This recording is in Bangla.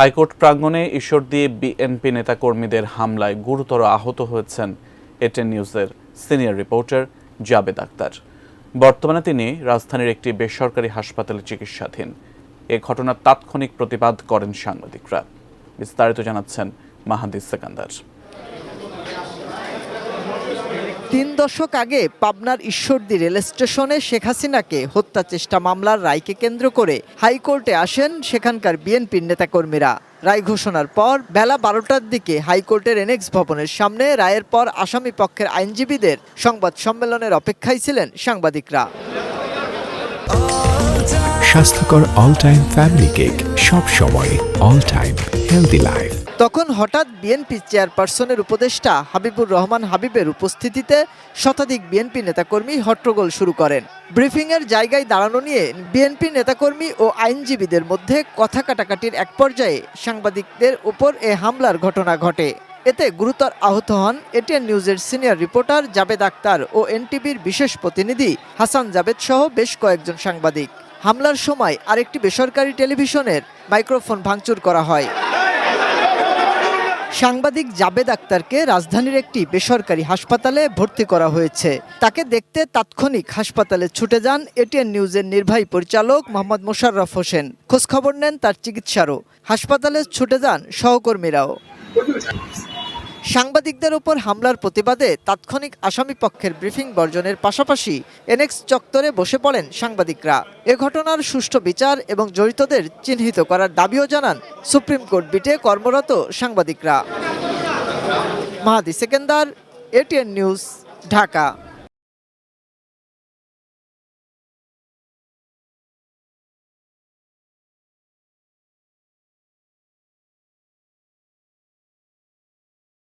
হাইকোর্ট প্রাঙ্গণে ঈশ্বরদী বিএনপি নেতাকর্মীদের হামলায় গুরুতর আহত হয়েছেন এটেন নিউজের সিনিয়র রিপোর্টার জাবেদ আক্তার। বর্তমানে তিনি রাজধানীর একটি বেসরকারি হাসপাতালে চিকিৎসাধীন। এ ঘটনার তাৎক্ষণিক প্রতিবাদ করেন সাংবাদিকরা। বিস্তারিত জানাচ্ছেন মাহাদি সেকান্দার। ৩ দশক আগে পাবনার ঈশ্বরদী রেল স্টেশনে শেখ হাসিনাকে হত্যা চেষ্টা মামলার রায়কে কেন্দ্র করে হাইকোর্টে আসেন সেখানকার বিএনপির নেতাকর্মীরা। রায় ঘোষণার পর বেলা ১২টার দিকে হাইকোর্টের এনেক্স ভবনের সামনে রায়ের পর আসামি পক্ষের আইনজীবীদের সংবাদ সম্মেলনের অপেক্ষায় ছিলেন সাংবাদিকরা। স্বাস্থ্যকর অল টাইম ফ্যামিলি কেক, সব সময় অল টাইম হেলদি লাইফ। তখন হঠাৎ বিএনপি চেয়ারপারসনের উপদেষ্টা হাবিবুর রহমান হাবিবের উপস্থিতিতে শতাধিক বিএনপি নেতাকর্মী হট্টগোল শুরু করেন। ব্রিফিংয়ের জায়গায় দাঁড়ানো নিয়ে বিএনপি নেতাকর্মী ও আইনজীবীদের মধ্যে কথা কাটাকাটির এক পর্যায়ে সাংবাদিকদের উপর এ হামলার ঘটনা ঘটে। এতে গুরুতর আহত হন এটিএন নিউজের সিনিয়র রিপোর্টার জাবেদ আক্তার ও এনটিভির বিশেষ প্রতিনিধি হাসান জাবেদ সহ বেশ কয়েকজন সাংবাদিক। হামলার সময় আরেকটি বেসরকারি টেলিভিশনের মাইক্রোফোন ভাঙচুর করা হয়। সাংবাদিক জাবেদ আক্তারকে রাজধানীর একটি বেসরকারি হাসপাতালে ভর্তি করা হয়েছে। তাকে দেখতে তাৎক্ষণিক হাসপাতালে ছুটে যান এটিএন নিউজের নির্বাহী পরিচালক মোহাম্মদ মোশাররফ হোসেন। খোঁজখবর নেন তার চিকিৎসারও। হাসপাতালে ছুটে যান সহকর্মীরাও। সাংবাদিকদের উপর হামলার প্রতিবাদে তাৎক্ষণিক আসামি পক্ষের ব্রিফিং বর্জনের পাশাপাশি এনেক্স চত্বরে বসে পড়েন সাংবাদিকরা। এ ঘটনার সুষ্ঠু বিচার এবং জড়িতদের চিহ্নিত করার দাবিও জানান সুপ্রিম কোর্ট বিটে কর্মরত সাংবাদিকরা। মাহাদি সেকেন্দার, এটিএন নিউজ, ঢাকা।